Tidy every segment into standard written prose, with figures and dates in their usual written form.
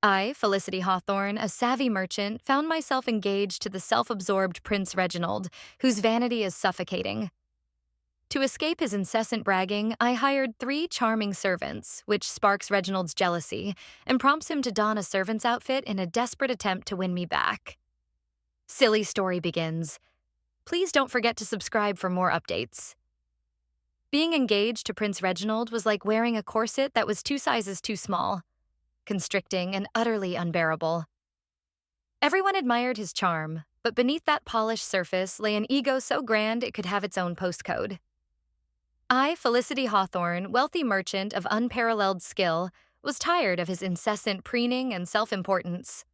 I, Felicity Hawthorne, a savvy merchant, found myself engaged to the self-absorbed Prince Reginald, whose vanity is suffocating. To escape his incessant bragging, I hired 3 charming servants, which sparks Reginald's jealousy and prompts him to don a servant's outfit in a desperate attempt to win me back. Silly story begins. Please don't forget to subscribe for more updates. Being engaged to Prince Reginald was like wearing a corset that was 2 sizes too small, constricting and utterly unbearable. Everyone admired his charm, but beneath that polished surface lay an ego so grand it could have its own postcode. I, Felicity Hawthorne, wealthy merchant of unparalleled skill, was tired of his incessant preening and self-importance.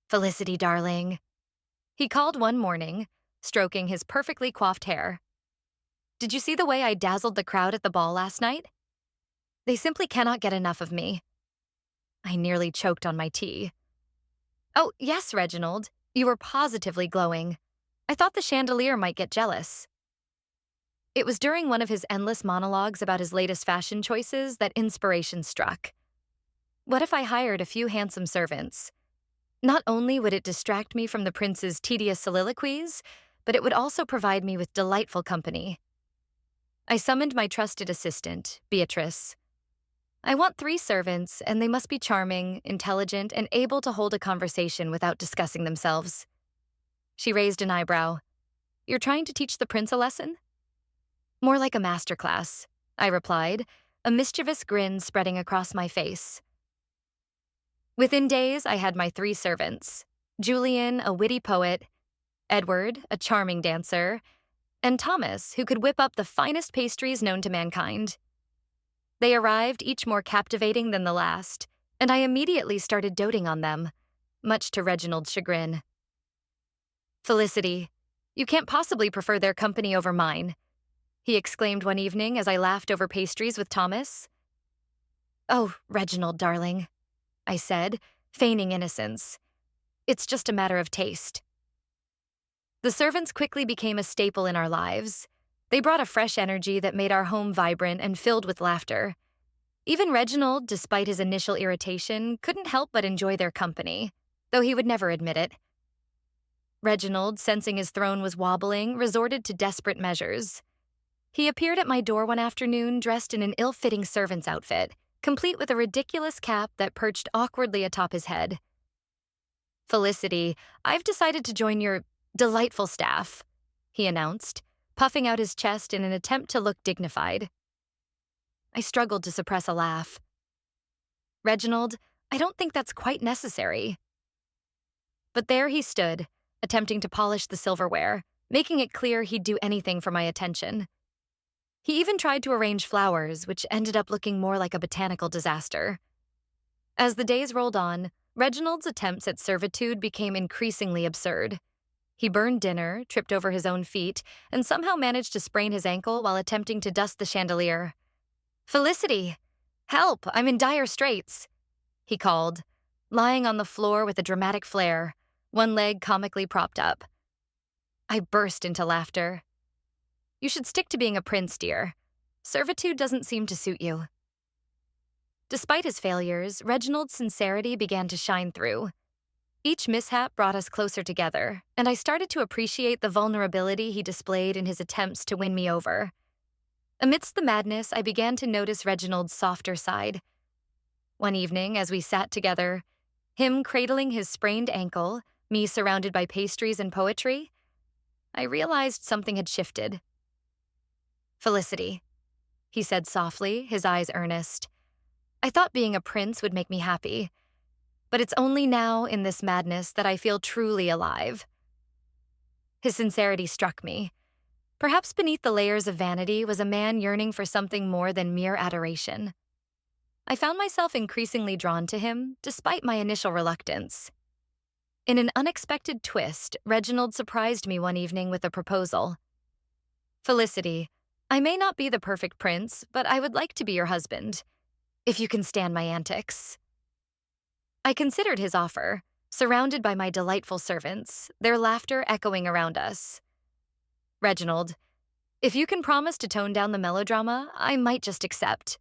"Felicity, darling," he called one morning, stroking his perfectly coiffed hair. "Did you see the way I dazzled the crowd at the ball last night? They simply cannot get enough of me." I nearly choked on my tea. "Oh, yes, Reginald, you were positively glowing. I thought the chandelier might get jealous." It was during one of his endless monologues about his latest fashion choices that inspiration struck. What if I hired a few handsome servants? Not only would it distract me from the prince's tedious soliloquies, but it would also provide me with delightful company. I summoned my trusted assistant, Beatrice. "I want 3 servants, and they must be charming, intelligent, and able to hold a conversation without discussing themselves." She raised an eyebrow. "You're trying to teach the prince a lesson?" "More like a masterclass," I replied, a mischievous grin spreading across my face. Within days, I had my 3 servants: Julian, a witty poet; Edward, a charming dancer; and Thomas, who could whip up the finest pastries known to mankind. They arrived, each more captivating than the last, and I immediately started doting on them, much to Reginald's chagrin. "Felicity, you can't possibly prefer their company over mine," he exclaimed one evening as I laughed over pastries with Thomas. "Oh, Reginald, darling," I said, feigning innocence. "It's just a matter of taste." The servants quickly became a staple in our lives. They brought a fresh energy that made our home vibrant and filled with laughter. Even Reginald, despite his initial irritation, couldn't help but enjoy their company, though he would never admit it. Reginald, sensing his throne was wobbling, resorted to desperate measures. He appeared at my door one afternoon dressed in an ill-fitting servant's outfit, complete with a ridiculous cap that perched awkwardly atop his head. "Felicity, I've decided to join your delightful staff," he announced, puffing out his chest in an attempt to look dignified. I struggled to suppress a laugh. "Reginald, I don't think that's quite necessary." But there he stood, attempting to polish the silverware, making it clear he'd do anything for my attention. He even tried to arrange flowers, which ended up looking more like a botanical disaster. As the days rolled on, Reginald's attempts at servitude became increasingly absurd. He burned dinner, tripped over his own feet, and somehow managed to sprain his ankle while attempting to dust the chandelier. "Felicity! Help! I'm in dire straits!" he called, lying on the floor with a dramatic flare, one leg comically propped up. I burst into laughter. "You should stick to being a prince, dear. Servitude doesn't seem to suit you." Despite his failures, Reginald's sincerity began to shine through. Each mishap brought us closer together, and I started to appreciate the vulnerability he displayed in his attempts to win me over. Amidst the madness, I began to notice Reginald's softer side. One evening, as we sat together, him cradling his sprained ankle, me surrounded by pastries and poetry, I realized something had shifted. "Felicity," he said softly, his eyes earnest, "I thought being a prince would make me happy, but it's only now, in this madness, that I feel truly alive." His sincerity struck me. Perhaps beneath the layers of vanity was a man yearning for something more than mere adoration. I found myself increasingly drawn to him, despite my initial reluctance. In an unexpected twist, Reginald surprised me one evening with a proposal. "Felicity, I may not be the perfect prince, but I would like to be your husband, if you can stand my antics." I considered his offer, surrounded by my delightful servants, their laughter echoing around us. "Reginald, if you can promise to tone down the melodrama, I might just accept."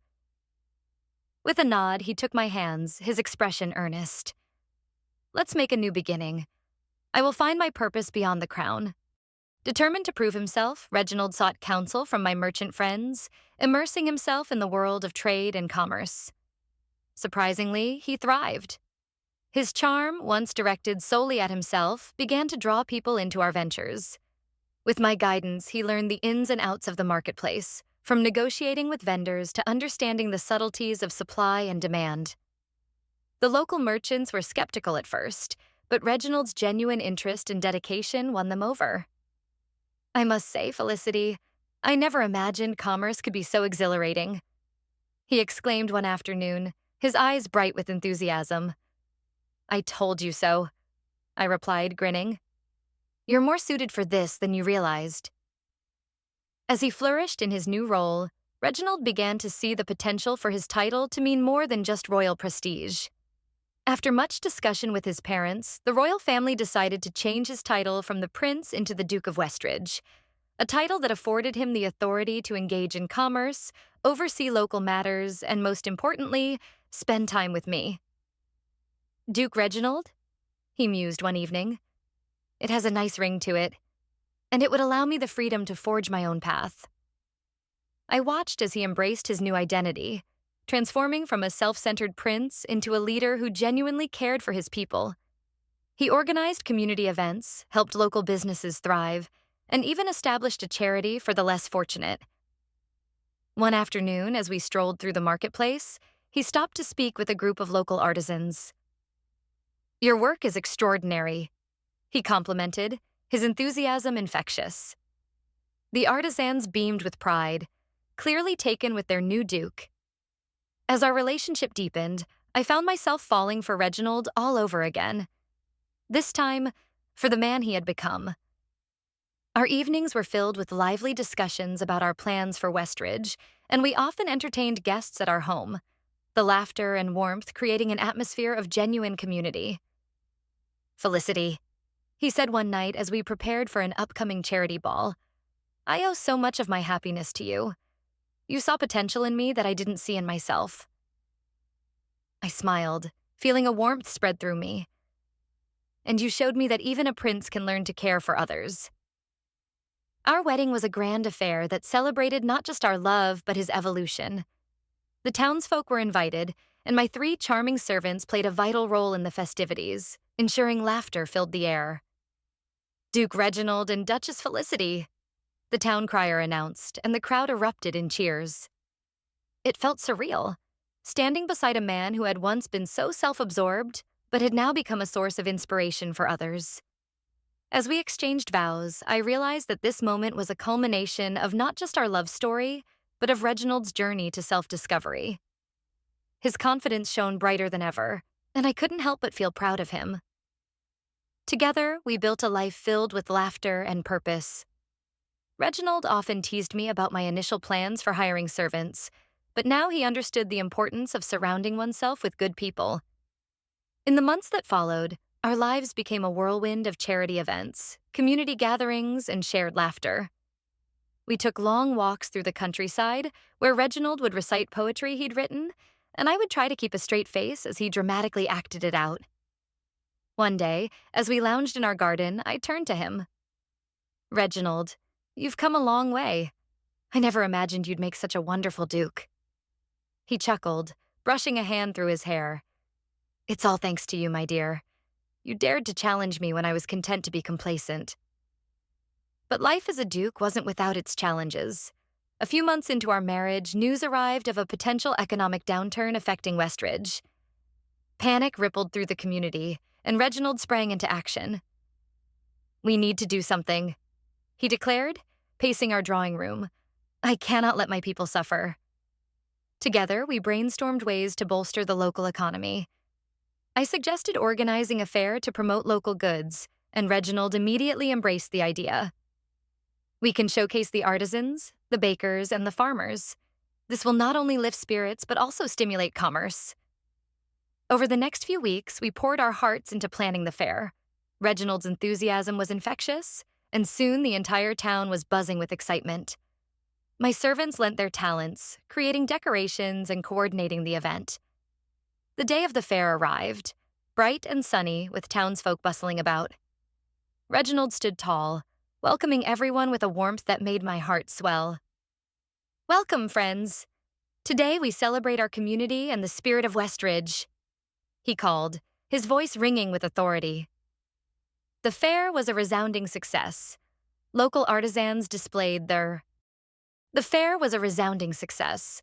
With a nod, he took my hands, his expression earnest. Let's make a new beginning. I will find my purpose beyond the crown. Determined to prove himself, Reginald sought counsel from my merchant friends, immersing himself in the world of trade and commerce. Surprisingly, he thrived. His charm, once directed solely at himself, began to draw people into our ventures. With my guidance, he learned the ins and outs of the marketplace, from negotiating with vendors to understanding the subtleties of supply and demand. The local merchants were skeptical at first, but Reginald's genuine interest and dedication won them over. I must say, Felicity, I never imagined commerce could be so exhilarating. He exclaimed one afternoon, his eyes bright with enthusiasm. I told you so, I replied, grinning. You're more suited for this than you realized. As he flourished in his new role, Reginald began to see the potential for his title to mean more than just royal prestige. After much discussion with his parents, the royal family decided to change his title from the Prince into the Duke of Westridge, a title that afforded him the authority to engage in commerce, oversee local matters, and most importantly, spend time with me. Duke Reginald? He mused one evening. It has a nice ring to it, and it would allow me the freedom to forge my own path. I watched as he embraced his new identity, transforming from a self-centered prince into a leader who genuinely cared for his people. He organized community events, helped local businesses thrive, and even established a charity for the less fortunate. One afternoon, as we strolled through the marketplace, he stopped to speak with a group of local artisans. Your work is extraordinary, he complimented, his enthusiasm infectious. The artisans beamed with pride, clearly taken with their new duke. As our relationship deepened, I found myself falling for Reginald all over again. This time, for the man he had become. Our evenings were filled with lively discussions about our plans for Westridge, and we often entertained guests at our home, the laughter and warmth creating an atmosphere of genuine community. Felicity, he said one night as we prepared for an upcoming charity ball, I owe so much of my happiness to you. You saw potential in me that I didn't see in myself. I smiled, feeling a warmth spread through me. And you showed me that even a prince can learn to care for others. Our wedding was a grand affair that celebrated not just our love, but his evolution. The townsfolk were invited, and my 3 charming servants played a vital role in the festivities, ensuring laughter filled the air. Duke Reginald and Duchess Felicity, the town crier announced, and the crowd erupted in cheers. It felt surreal, standing beside a man who had once been so self-absorbed, but had now become a source of inspiration for others. As we exchanged vows, I realized that this moment was a culmination of not just our love story, but of Reginald's journey to self-discovery. His confidence shone brighter than ever, and I couldn't help but feel proud of him. Together, we built a life filled with laughter and purpose. Reginald often teased me about my initial plans for hiring servants, but now he understood the importance of surrounding oneself with good people. In the months that followed, our lives became a whirlwind of charity events, community gatherings, and shared laughter. We took long walks through the countryside, where Reginald would recite poetry he'd written, and I would try to keep a straight face as he dramatically acted it out. One day, as we lounged in our garden, I turned to him. Reginald, you've come a long way. I never imagined you'd make such a wonderful duke. He chuckled, brushing a hand through his hair. It's all thanks to you, my dear. You dared to challenge me when I was content to be complacent. But life as a duke wasn't without its challenges. A few months into our marriage, news arrived of a potential economic downturn affecting Westridge. Panic rippled through the community, and Reginald sprang into action. We need to do something, he declared, pacing our drawing room. I cannot let my people suffer. Together, we brainstormed ways to bolster the local economy. I suggested organizing a fair to promote local goods, and Reginald immediately embraced the idea. We can showcase the artisans, the bakers, and the farmers. This will not only lift spirits, but also stimulate commerce. Over the next few weeks, we poured our hearts into planning the fair. Reginald's enthusiasm was infectious, and soon the entire town was buzzing with excitement. My servants lent their talents, creating decorations and coordinating the event. The day of the fair arrived, bright and sunny, with townsfolk bustling about. Reginald stood tall, welcoming everyone with a warmth that made my heart swell. "Welcome, friends. Today we celebrate our community and the spirit of Westridge," he called, his voice ringing with authority. The fair was a resounding success. Local artisans displayed their The fair was a resounding success.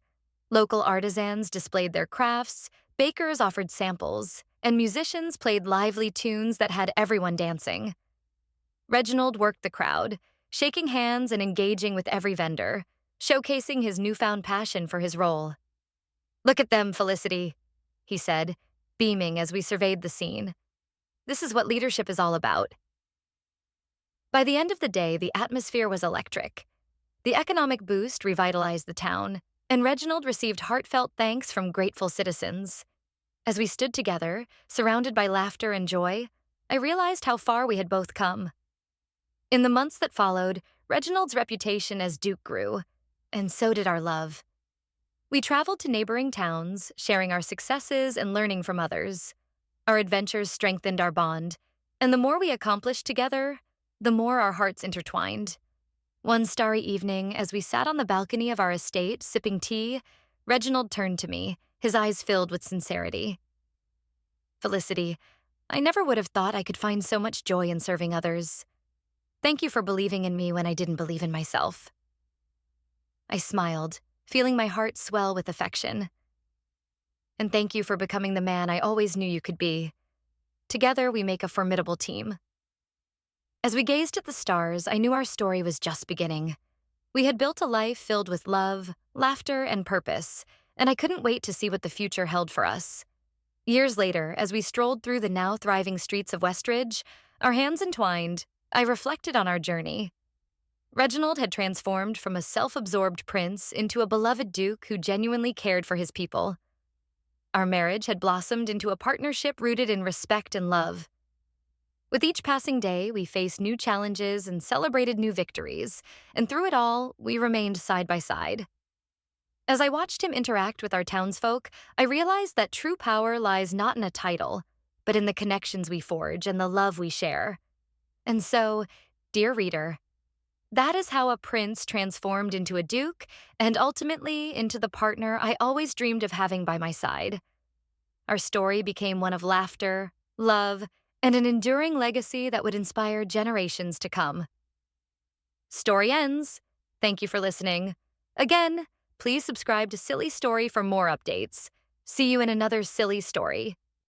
Local artisans displayed their crafts, bakers offered samples, and musicians played lively tunes that had everyone dancing. Reginald worked the crowd, shaking hands and engaging with every vendor, showcasing his newfound passion for his role. "Look at them, Felicity," he said, beaming as we surveyed the scene. "This is what leadership is all about." By the end of the day, the atmosphere was electric. The economic boost revitalized the town, and Reginald received heartfelt thanks from grateful citizens. As we stood together, surrounded by laughter and joy, I realized how far we had both come. In the months that followed, Reginald's reputation as Duke grew, and so did our love. We traveled to neighboring towns, sharing our successes and learning from others. Our adventures strengthened our bond, and the more we accomplished together, the more our hearts intertwined. One starry evening, as we sat on the balcony of our estate sipping tea, Reginald turned to me, his eyes filled with sincerity. "Felicity, I never would have thought I could find so much joy in serving others. Thank you for believing in me when I didn't believe in myself." I smiled, feeling my heart swell with affection. "And thank you for becoming the man I always knew you could be. Together, we make a formidable team." As we gazed at the stars, I knew our story was just beginning. We had built a life filled with love, laughter, and purpose, and I couldn't wait to see what the future held for us. Years later, as we strolled through the now thriving streets of Westridge, our hands entwined, I reflected on our journey. Reginald had transformed from a self-absorbed prince into a beloved duke who genuinely cared for his people. Our marriage had blossomed into a partnership rooted in respect and love. With each passing day, we faced new challenges and celebrated new victories, and through it all, we remained side by side. As I watched him interact with our townsfolk, I realized that true power lies not in a title, but in the connections we forge and the love we share. And so, dear reader, that is how a prince transformed into a duke and ultimately into the partner I always dreamed of having by my side. Our story became one of laughter, love, and an enduring legacy that would inspire generations to come. Story ends. Thank you for listening. Again, please subscribe to Silly Story for more updates. See you in another silly story.